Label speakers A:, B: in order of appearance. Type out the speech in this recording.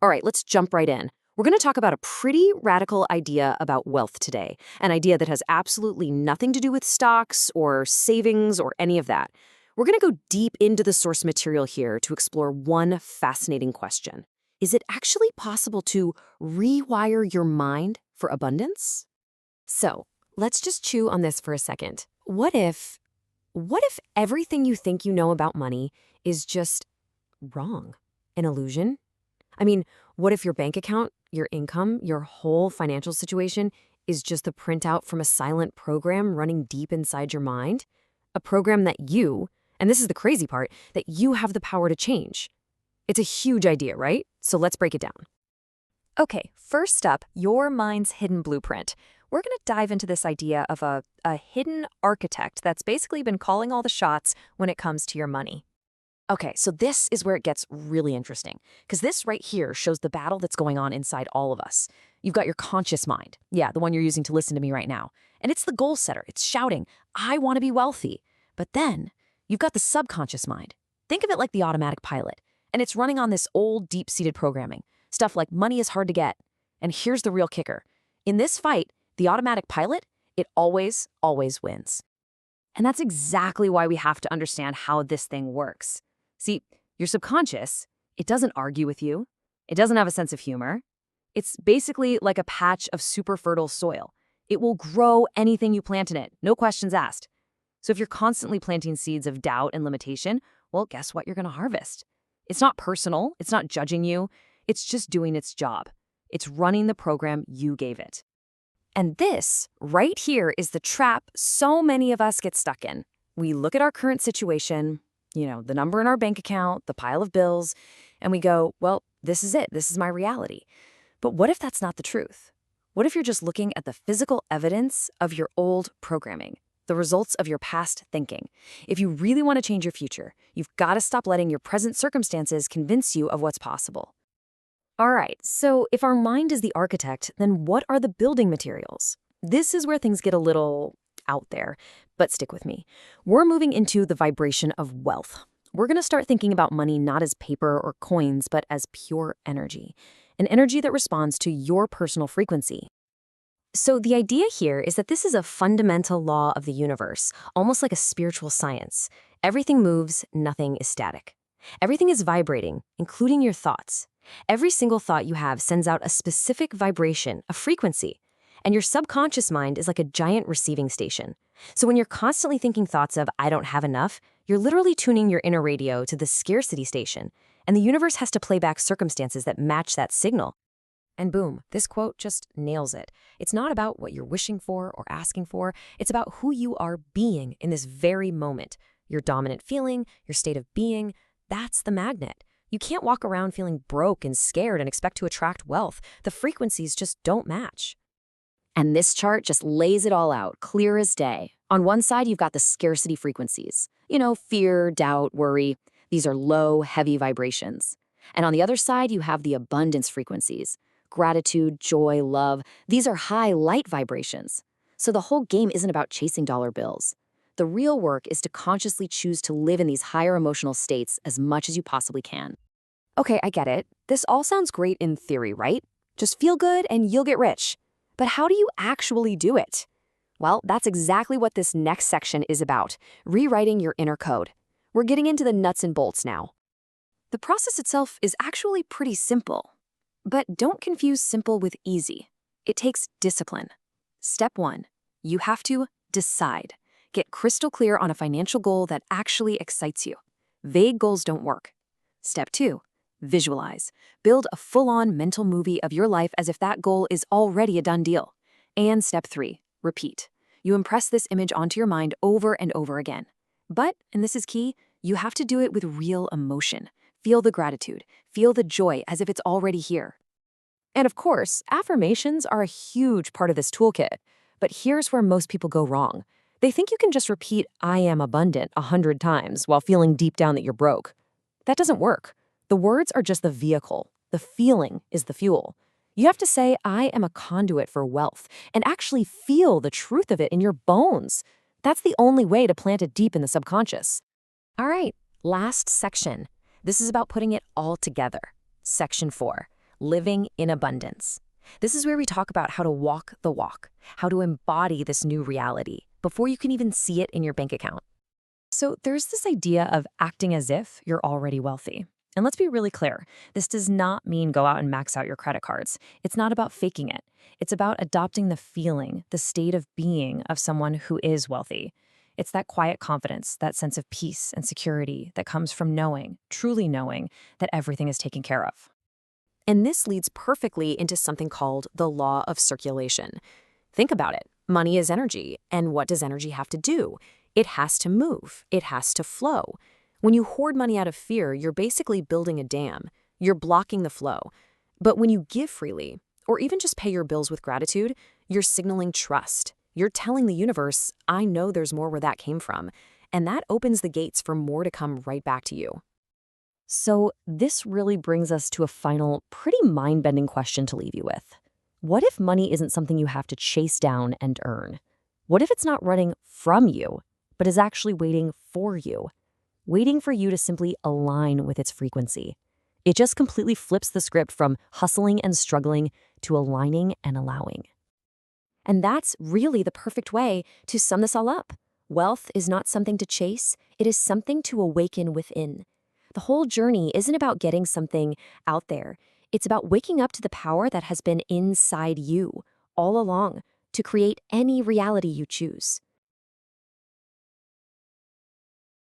A: All right, let's jump right in. We're going to talk about a pretty radical idea about wealth today, an idea that has absolutely nothing to do with stocks or savings or any of that. We're going to go deep into the source material here to explore one fascinating question. Is it actually possible to rewire your mind for abundance? So, let's just chew on this for a second. What if everything you think you know about money is just wrong? An illusion? I mean, what if your bank account, your income, your whole financial situation is just a printout from a silent program running deep inside your mind? A program that you, and this is the crazy part, that you have the power to change. It's a huge idea, right? So let's break it down.
B: Okay, first up, your mind's hidden blueprint. We're going to dive into this idea of a hidden architect that's basically been calling all the shots when it comes to your money.
A: Okay, so this is where it gets really interesting, because this right here shows the battle that's going on inside all of us. You've got your conscious mind. Yeah, the one you're using to listen to me right now. And it's the goal setter. It's shouting, I want to be wealthy. But then you've got the subconscious mind. Think of it like the automatic pilot. And it's running on this old, deep-seated programming. Stuff like money is hard to get. And here's the real kicker. In this fight, the automatic pilot, it always, always wins. And that's exactly why we have to understand how this thing works. See, your subconscious, it doesn't argue with you. It doesn't have a sense of humor. It's basically like a patch of super fertile soil. It will grow anything you plant in it, no questions asked. So if you're constantly planting seeds of doubt and limitation, well, guess what you're going to harvest? It's not personal. It's not judging you. It's just doing its job. It's running the program you gave it. And this, right here, is the trap so many of us get stuck in. We look at our current situation, the number in our bank account, the pile of bills, and we go, well, this is it. This is my reality. But what if that's not the truth? What if you're just looking at the physical evidence of your old programming, the results of your past thinking? If you really want to change your future, you've got to stop letting your present circumstances convince you of what's possible. All right, so if our mind is the architect, then what are the building materials? This is where things get a little out there, but stick with me. We're moving into the vibration of wealth. We're going to start thinking about money not as paper or coins, but as pure energy, an energy that responds to your personal frequency. So the idea here is that this is a fundamental law of the universe, almost like a spiritual science. Everything moves, nothing is static. Everything is vibrating, including your thoughts. Every single thought you have sends out a specific vibration, a frequency. And your subconscious mind is like a giant receiving station. So when you're constantly thinking thoughts of, I don't have enough, you're literally tuning your inner radio to the scarcity station. And the universe has to play back circumstances that match that signal. And boom, this quote just nails it. It's not about what you're wishing for or asking for. It's about who you are being in this very moment. Your dominant feeling, your state of being, that's the magnet. You can't walk around feeling broke and scared and expect to attract wealth. The frequencies just don't match. And this chart just lays it all out, clear as day. On one side, you've got the scarcity frequencies. Fear, doubt, worry. These are low, heavy vibrations. And on the other side, you have the abundance frequencies. Gratitude, joy, love. These are high, light vibrations. So the whole game isn't about chasing dollar bills. The real work is to consciously choose to live in these higher emotional states as much as you possibly can. Okay, I get it. This all sounds great in theory, right? Just feel good and you'll get rich. But how do you actually do it? Well, that's exactly what this next section is about, rewriting your inner code. We're getting into the nuts and bolts now. The process itself is actually pretty simple. But don't confuse simple with easy. It takes discipline. Step 1, you have to decide. Get crystal clear on a financial goal that actually excites you. Vague goals don't work. Step 2, visualize. Build a full-on mental movie of your life as if that goal is already a done deal. And step 3, repeat. You impress this image onto your mind over and over again. But, and this is key, you have to do it with real emotion. Feel the gratitude. Feel the joy as if it's already here. And of course, affirmations are a huge part of this toolkit. But here's where most people go wrong. They think you can just repeat, I am abundant 100 times while feeling deep down that you're broke. That doesn't work. The words are just the vehicle. The feeling is the fuel. You have to say, I am a conduit for wealth, and actually feel the truth of it in your bones. That's the only way to plant it deep in the subconscious. All right, last section. This is about putting it all together. Section 4. living in abundance. This is where we talk about how to walk the walk, how to embody this new reality before you can even see it in your bank account. So there's this idea of acting as if you're already wealthy. And let's be really clear, this does not mean go out and max out your credit cards. It's not about faking it. It's about adopting the feeling, the state of being of someone who is wealthy. It's that quiet confidence, that sense of peace and security that comes from knowing, truly knowing, that everything is taken care of. And this leads perfectly into something called the law of circulation. Think about it. Money is energy, and what does energy have to do? It has to move. It has to flow. When you hoard money out of fear, you're basically building a dam. You're blocking the flow. But when you give freely, or even just pay your bills with gratitude, you're signaling trust. You're telling the universe, I know there's more where that came from. And that opens the gates for more to come right back to you. So this really brings us to a final, pretty mind-bending question to leave you with. What if money isn't something you have to chase down and earn? What if it's not running from you, but is actually waiting for you to simply align with its frequency? It just completely flips the script from hustling and struggling to aligning and allowing. And that's really the perfect way to sum this all up. Wealth is not something to chase, it is something to awaken within. The whole journey isn't about getting something out there. It's about waking up to the power that has been inside you all along to create any reality you choose.